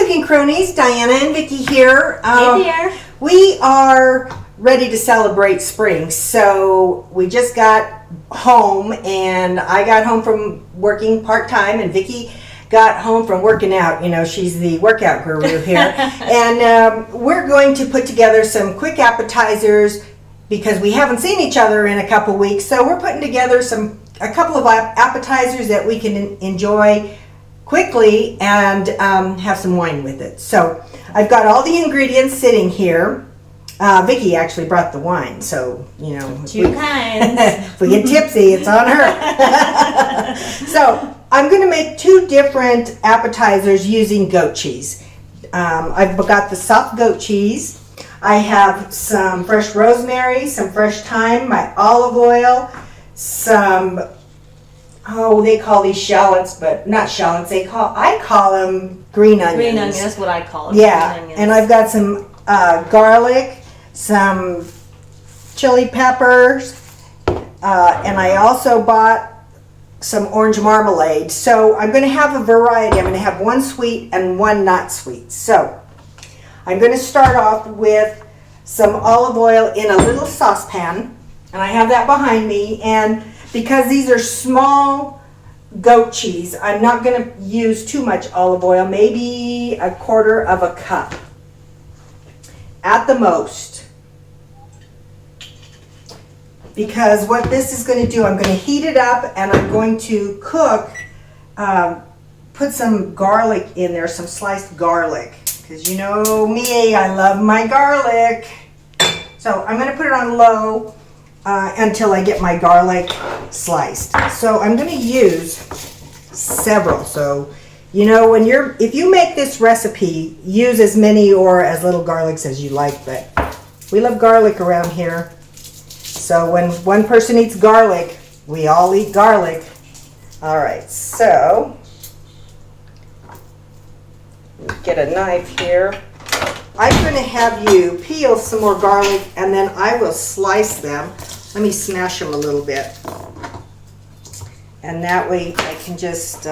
cooking cronies, Diana and Vicki here. Hey there. We are ready to celebrate spring, so we just got home, and I got home from working part-time, and Vicki got home from working out. You know, she's the workout guru here. And we're going to put together some quick appetizers because we haven't seen each other in a couple weeks, so we're putting together a couple of appetizers that we can enjoy quickly and have some wine with it. So I've got all the ingredients sitting here. Vicki actually brought the wine, so you know. Two kinds. If we get tipsy, it's on her. So I'm going to make two different appetizers using goat cheese. I've got the soft goat cheese. I have some fresh rosemary, some fresh thyme, my olive oil, some, they call these shallots, but not shallots. I call them green onions. Green onions, that's what I call it. Yeah, Green onions. and I've got some garlic, some chili peppers, and I also bought some orange marmalade. So I'm going to have a variety. I'm going to have one sweet and one not sweet. So I'm going to start off with some olive oil in a little saucepan, and I have that behind me. And because these are small goat cheese, I'm not going to use too much olive oil, maybe a quarter of a cup at the most. Because what this is going to do, I'm going to heat it up and I'm going to cook, put some garlic in there, some sliced garlic. Because you know me, I love my garlic. So I'm going to put it on low until I get my garlic sliced. So I'm going to use several. So you know, if you make this recipe, use as many or as little garlics as you like. But we love garlic around here. So when one person eats garlic, we all eat garlic. All right, so get a knife here. I'm going to have you peel some more garlic and then I will slice them. Let me smash them a little bit. And that way I can just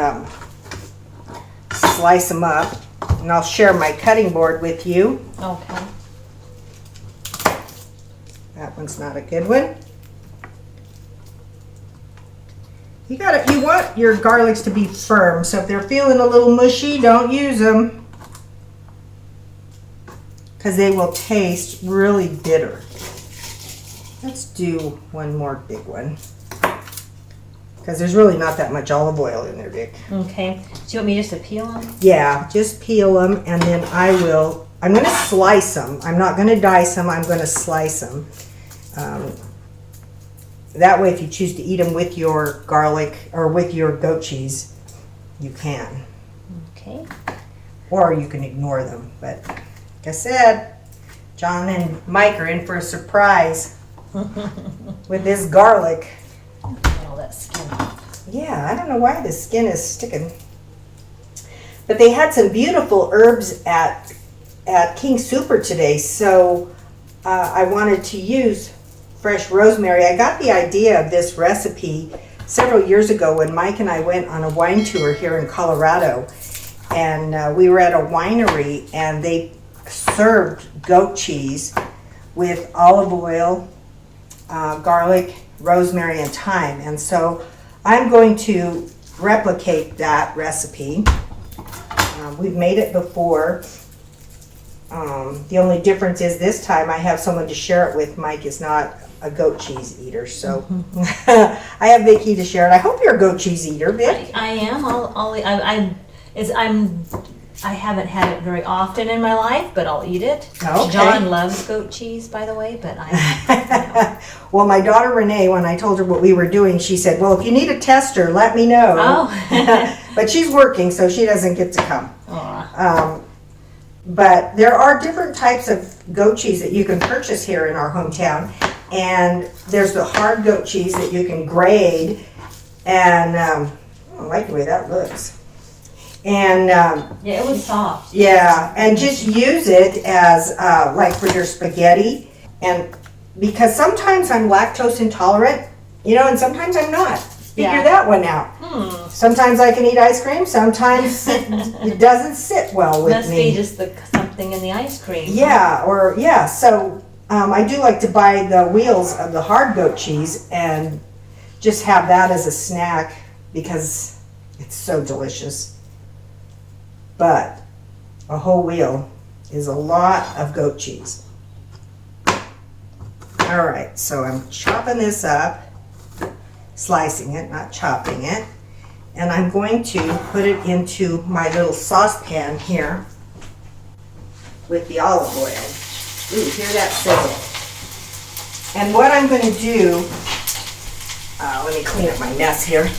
slice them up. And I'll share my cutting board with you. Okay. That one's not a good one. You want your garlics to be firm, so if they're feeling a little mushy, don't use them, because they will taste really bitter. Let's do one more big one, because there's really not that much olive oil in there, Vic. Okay. Do you want me just to peel them? Yeah, just peel them, and then I'm going to slice them. I'm not going to dice them, I'm going to slice them. That way, if you choose to eat them with your garlic or with your goat cheese, you can. Okay. Or you can ignore them. But like I said, John and Mike are in for a surprise with this garlic. Get all that skin off. Yeah, I don't know why the skin is sticking. But they had some beautiful herbs at King Super today, so I wanted to use fresh rosemary. I got the idea of this recipe several years ago when Mike and I went on a wine tour here in Colorado, and we were at a winery and they served goat cheese with olive oil, garlic, rosemary, and thyme. And so I'm going to replicate that recipe. We've made it before. The only difference is this time I have someone to share it with. Mike is not a goat cheese eater, so I have Vicki to share it. I hope you're a goat cheese eater, Vic. I am. I haven't had it very often in my life, but I'll eat it. Okay. John loves goat cheese, by the way, but I. Well, my daughter Renee, when I told her what we were doing, she said, "Well, if you need a tester, let me know." Oh. But she's working, so she doesn't get to come. Aw. But there are different types of goat cheese that you can purchase here in our hometown. And there's the hard goat cheese that you can grade. And I don't like the way that looks. And Yeah, it was soft. yeah, and just use it as like for your spaghetti. And because sometimes I'm lactose intolerant, you know, and sometimes I'm not. figure Yeah. that one out. Sometimes I can eat ice cream, sometimes it doesn't sit well with Must me. be just something in the ice cream. Yeah, so I do like to buy the wheels of the hard goat cheese and just have that as a snack because it's so delicious. But a whole wheel is a lot of goat cheese. All right, so I'm chopping this up, slicing it, not chopping it. And I'm going to put it into my little saucepan here with the olive oil. Ooh, hear that sizzle. And what I'm going to do, let me clean up my mess here,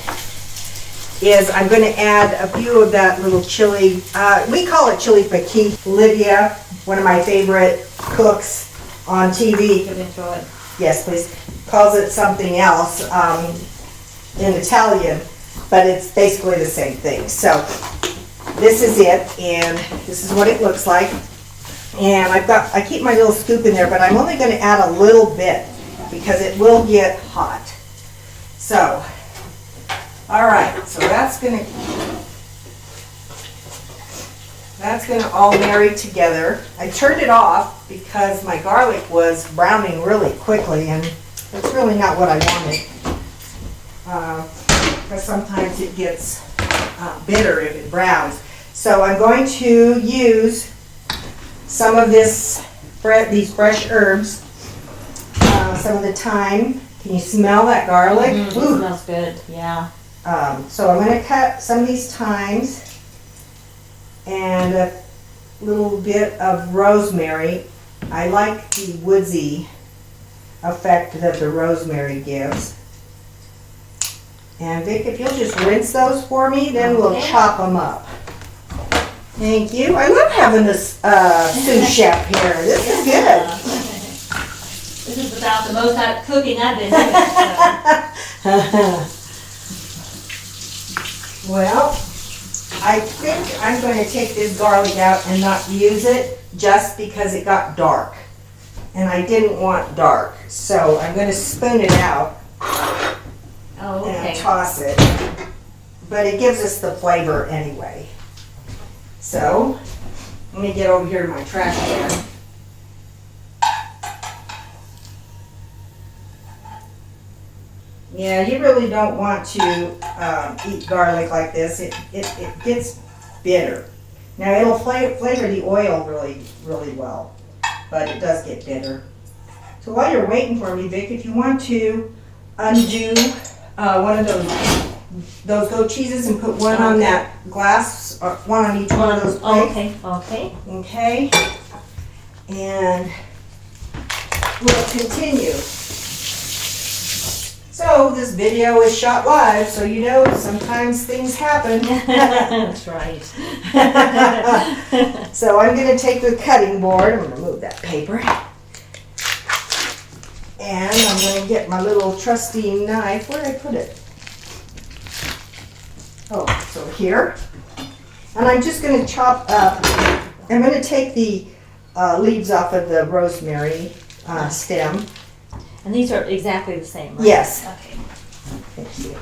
is I'm going to add a few of that little chili, we call it chili piquin. Lydia, one of my favorite cooks on TV, Give it to it. yes please, calls it something else in Italian, but it's basically the same thing. So this is it, and this is what it looks like. And I keep my little scoop in there, but I'm only going to add a little bit because it will get hot. So, all right, so that's going to all marry together. I turned it off because my garlic was browning really quickly, and it's really not what I wanted. Because sometimes it gets bitter if it browns. So I'm going to use some of these fresh herbs, some of the thyme. Can you smell that garlic? It smells good, yeah. So I'm going to cut some of these thymes and a little bit of rosemary. I like the woodsy effect that the rosemary gives. And Vic, if you'll just rinse those for me, then we'll chop them up. Thank you. I love having this sous chef here. This is good. This is about the most cooking I've been doing. So. Well, I think I'm going to take this garlic out and not use it just because it got dark. And I didn't want dark. So I'm going to spoon it out. Oh, okay. And toss it. But it gives us the flavor anyway. So, let me get over here to my trash can. Yeah, you really don't want to eat garlic like this. It gets bitter. Now it'll flavor the oil really well, but it does get bitter. So while you're waiting for me, Vic, if you want to undo one of those goat cheeses and put one on that glass, or one on each one of those plates. Okay. And we'll continue. So this video is shot live, so you know sometimes things happen. That's right. So I'm going to take the cutting board. I'm going to move that paper. And I'm going to get my little trusty knife. Where did I put it? Oh, so here. And I'm just going to chop up. I'm going to take the leaves off of the rosemary stem. And these are exactly the same, right? Yes. Okay. Thank you.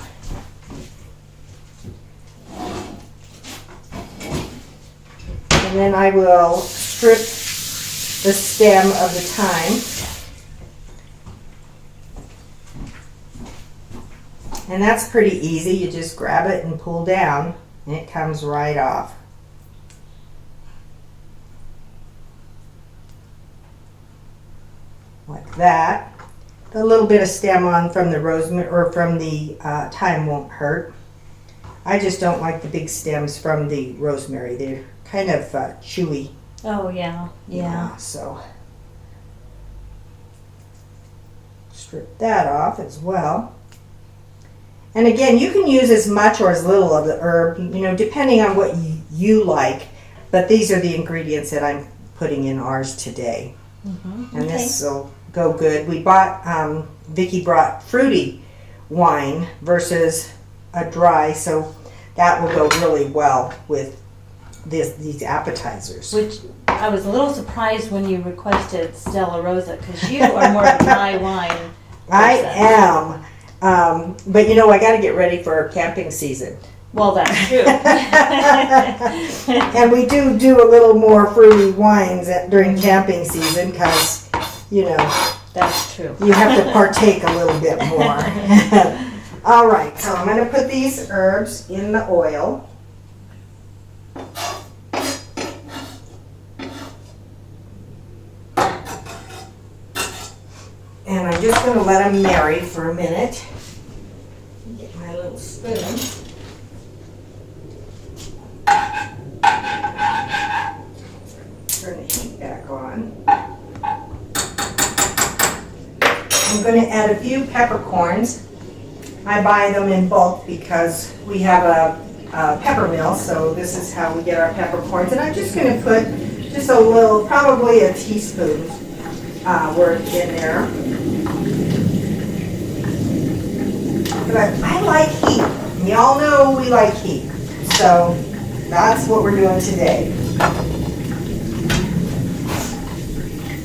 And then I will strip the stem of the thyme. And that's pretty easy. You just grab it and pull down, and it comes right off. Like that. A little bit of stem on from the rosemary or from the thyme won't hurt. I just don't like the big stems from the rosemary. They're kind of chewy. Oh, yeah. Yeah. So strip that off as well. And again, you can use as much or as little of the herb, you know, depending on what you like. But these are the ingredients that I'm putting in ours today. Mm-hmm. And this will go good. We bought, Vicki brought fruity wine versus a dry, so that will go really well with these appetizers. Which I was a little surprised when you requested Stella Rosa, because you are more of a dry wine person. I am. But you know, I gotta get ready for camping season. Well, that's true. And we do a little more fruity wines during camping season because, you know, That's true. you have to partake a little bit more. All right, so I'm gonna put these herbs in the oil. And I'm just gonna let them marry for a minute. Get my little spoon. Turn the heat back on. I'm going to add a few peppercorns. I buy them in bulk because we have a pepper mill, so this is how we get our peppercorns. And I'm just going to put just a little, probably a teaspoon worth in there. But I like heat. Y'all know we like heat. So that's what we're doing today.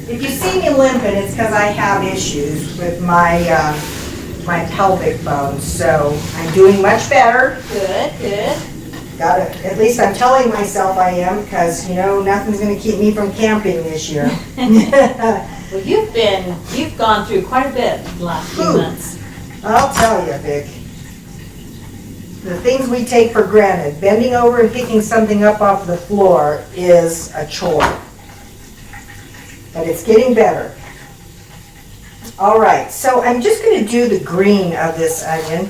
If you see me limping, it's because I have issues with my my pelvic bones. So I'm doing much better. Good, good. Got it. At least I'm telling myself I am, because you know nothing's going to keep me from camping this year. Well, you've gone through quite a bit the last few months. I'll tell you, Vic. The things we take for granted, bending over and picking something up off the floor is a chore. But it's getting better. All right, so I'm just going to do the green of this onion,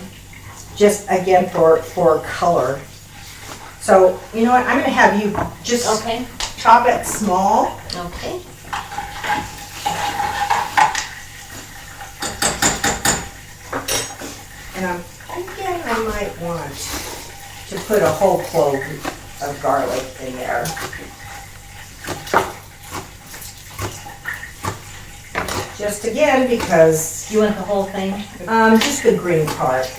just again for color. So, you know what, I'm going to have you just chop it small. Okay. And I'm thinking I might want to put a whole clove of garlic in there. Just again because You want the whole thing? just the green part.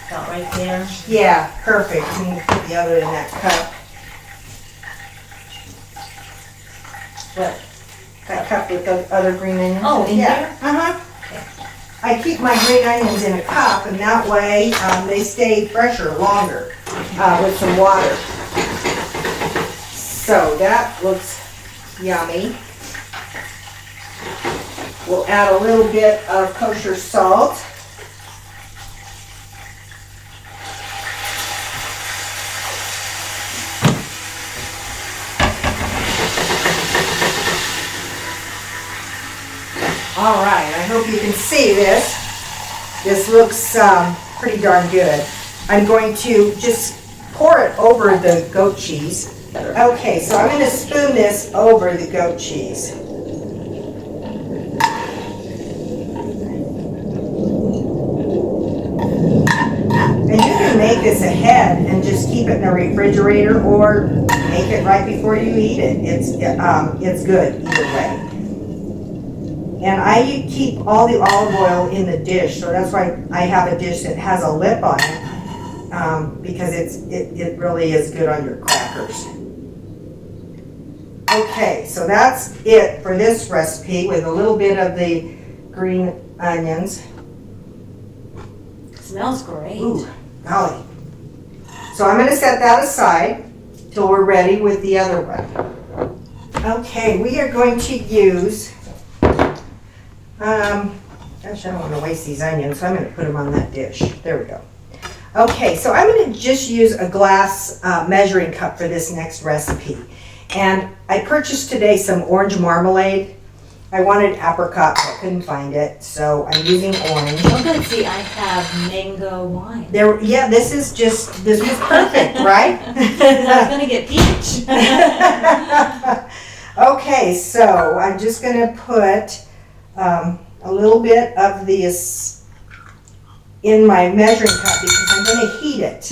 About right there. Yeah, perfect. And we'll put the other in that cup. What? That cup with the other green onions? Oh, in there? Uh-huh. I keep my green onions in a cup, and that way they stay fresher longer with some water. So that looks yummy. We'll add a little bit of kosher salt. All right, I hope you can see this. This looks pretty darn good. I'm going to just pour it over the goat cheese. Okay, so I'm going to spoon this over the goat cheese. And you can make this ahead and just keep it in the refrigerator, or make it right before you eat it. It's good either way. And I keep all the olive oil in the dish, so that's why I have a dish that has a lip on it, because it really is good on your crackers. Okay, so that's it for this recipe with a little bit of the green onions. Smells great. Ooh, golly. So I'm going to set that aside till we're ready with the other one. Okay, we are going to use, gosh, I don't want to waste these onions, so I'm going to put them on that dish. There we go. Okay, so I'm going to just use a glass measuring cup for this next recipe. And I purchased today some orange marmalade. I wanted apricot, but I couldn't find it, so I'm using orange. Oh, good. See, I have mango wine. Yeah, this is perfect, right? I was going to get peach. Okay, so I'm just going to put a little bit of this in my measuring cup because I'm going to heat it.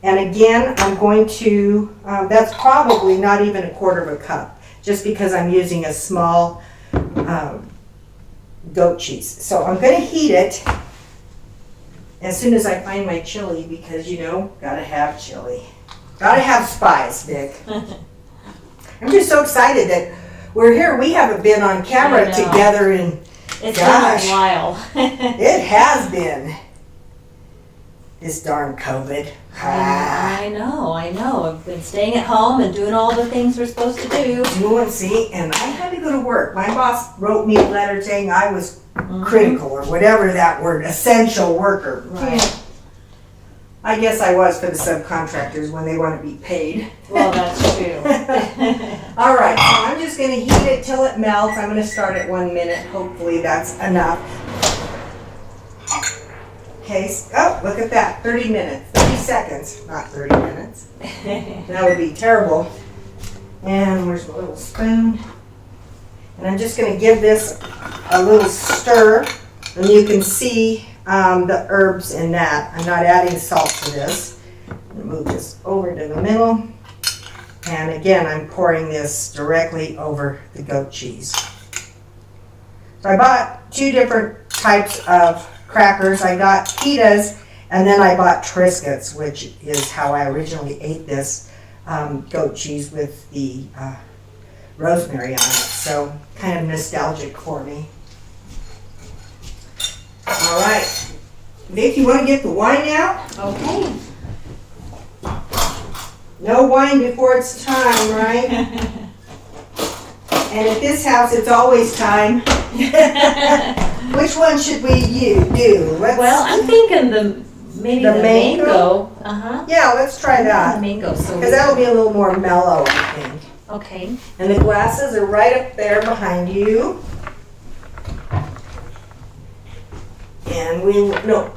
And again, I'm going to, that's probably not even a quarter of a cup, just because I'm using a small goat cheese. So I'm going to heat it as soon as I find my chili, because, you know, gotta have chili. Gotta have spice, Vic. I'm just so excited that we're here. We haven't been on camera together in It's Gosh. been a while. It has been. This darn COVID. I know. I've been staying at home and doing all the things we're supposed to do. See, and I had to go to work. My boss wrote me a letter saying I was critical or whatever that word, essential worker. Right. I guess I was for the subcontractors when they want to be paid. Well, that's true. All right, so I'm just going to heat it till it melts. I'm going to start at 1 minute. Hopefully that's enough. Okay, oh, look at that, 30 minutes, 30 seconds, not 30 minutes. That would be terrible. And where's my little spoon? And I'm just going to give this a little stir, and you can see the herbs in that. I'm not adding salt to this. I'm going to move this over to the middle. And again, I'm pouring this directly over the goat cheese. So I bought 2 different types of crackers. I got pitas, and then I bought Triscuits, which is how I originally ate this goat cheese with the rosemary on it. So kind of nostalgic for me. All right, Vic, you want to get the wine out? Okay. No wine before it's time, right? And at this house, it's always time. Which one should we do? Well, I'm thinking maybe The the mango? mango. Yeah, let's try The that. mango. So Because that'll be a little more mellow, I think. okay. And the glasses are right up there behind you. And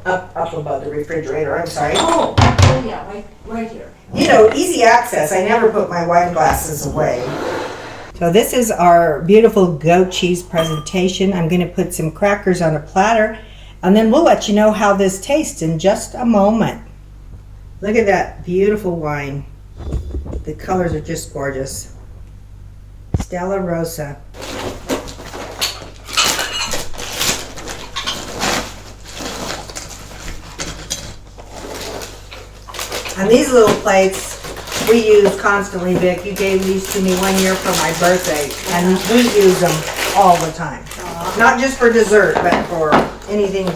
up above the refrigerator, I'm sorry. Oh yeah, right here. You know, easy access. I never put my wine glasses away. So this is our beautiful goat cheese presentation. I'm going to put some crackers on a platter, and then we'll let you know how this tastes in just a moment. Look at that beautiful wine. The colors are just gorgeous. Stella Rosa. And these little plates we use constantly, Vic. You gave these to me 1 year for my birthday, and we use them all the time. Not just for dessert, but for anything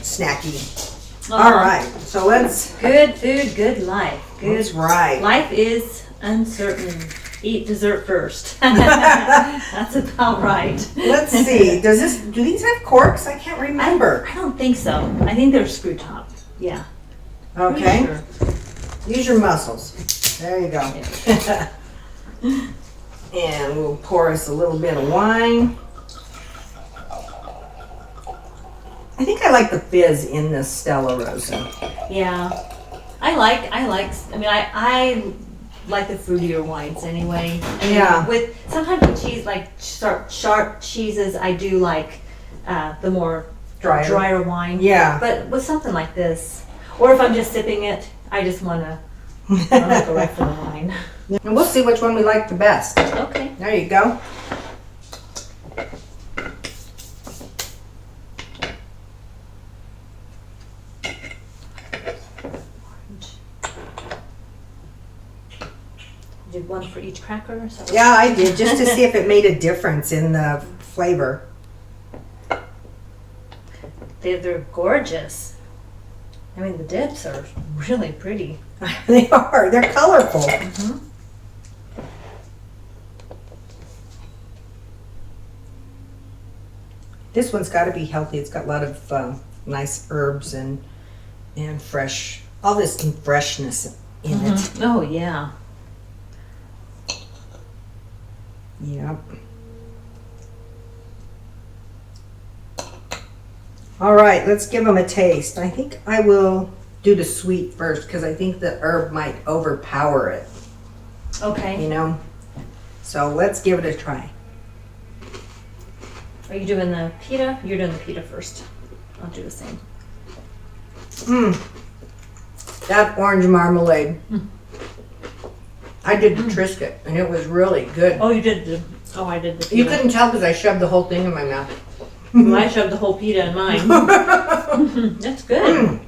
snacky. All right, so let's... Good food, good life. Good. That's right. Life is uncertain. Eat dessert first. That's about right. Let's see. Do these have corks? I can't remember. I don't think so. I think they're screw top. Yeah. Okay. Sure. Use your muscles. There you go. And we'll pour us a little bit of wine. I think I like the fizz in this Stella Rosa. Yeah. I like the fruitier wines anyway. I mean, Yeah. Sometimes with cheese, like sharp cheeses, I do like the more drier wine. Yeah. But with something like this, or if I'm just sipping it, I just want to go right for the wine. And we'll see which one we like the best. Okay. There you go. Did one for each cracker or something? Yeah, I did, just to see if it made a difference in the flavor. They're gorgeous. I mean, the dips are really pretty. They are. They're colorful. Mm-hmm. This one's got to be healthy. It's got a lot of nice herbs and fresh, all this freshness in it. Oh, yeah. Yep. All right, let's give them a taste. I think I will do the sweet first because I think the herb might overpower it, Okay. you know? So let's give it a try. Are you doing the pita? You're doing the pita first. I'll do the same. That orange marmalade. I did the Triscuit and it was really good. Oh, you did the... Oh, I did the pita. You couldn't tell because I shoved the whole thing in my mouth. I shoved the whole pita in mine. That's good.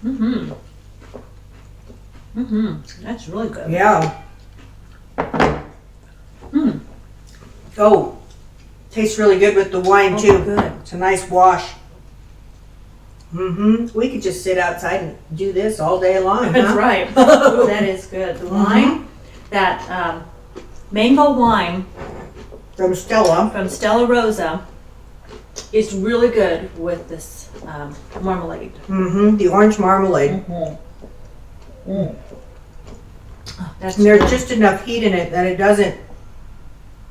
Mm-hmm. Mm-hmm. That's really good. Yeah. Mm. Oh, Tastes really good with the wine Oh, too. good. It's a nice wash. We could just sit outside and do this all day long. That's huh? right. Ooh, that is good. The wine, that mango wine From Stella. from Stella Rosa is really good with this marmalade. The orange marmalade. Oh, that's And there's good. just enough heat in it that it doesn't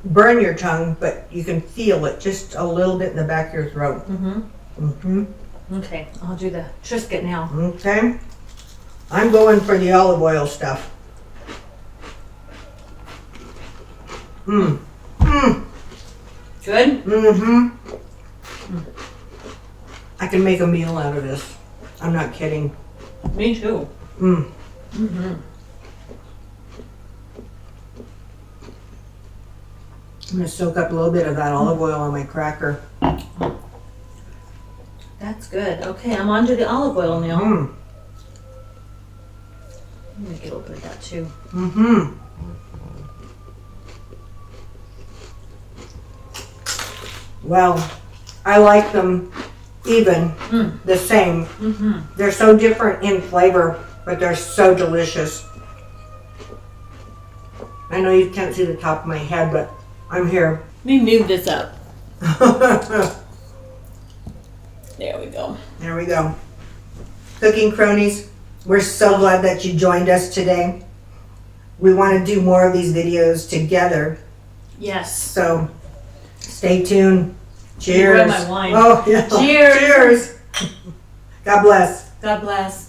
burn your tongue, but you can feel it just a little bit in the back of your throat. Okay, I'll do the Triscuit now. Okay. I'm going for the olive oil stuff. Good? I can make a meal out of this. I'm not kidding. Me too. I'm gonna soak up a little bit of that olive oil on my cracker. That's good. Okay, I'm on to the olive oil now. I'm gonna get a little bit of that too. Well, I like them even, the same. They're so different in flavor, but they're so delicious. I know you can't see the top of my head, but I'm here. Let me move this up. There we go. There we go. Cooking Cronies, we're so glad that you joined us today. We want to do more of these videos together, Yes. so stay tuned. Grab Cheers. my wine. Oh, yeah. Cheers. Cheers. God bless. God bless.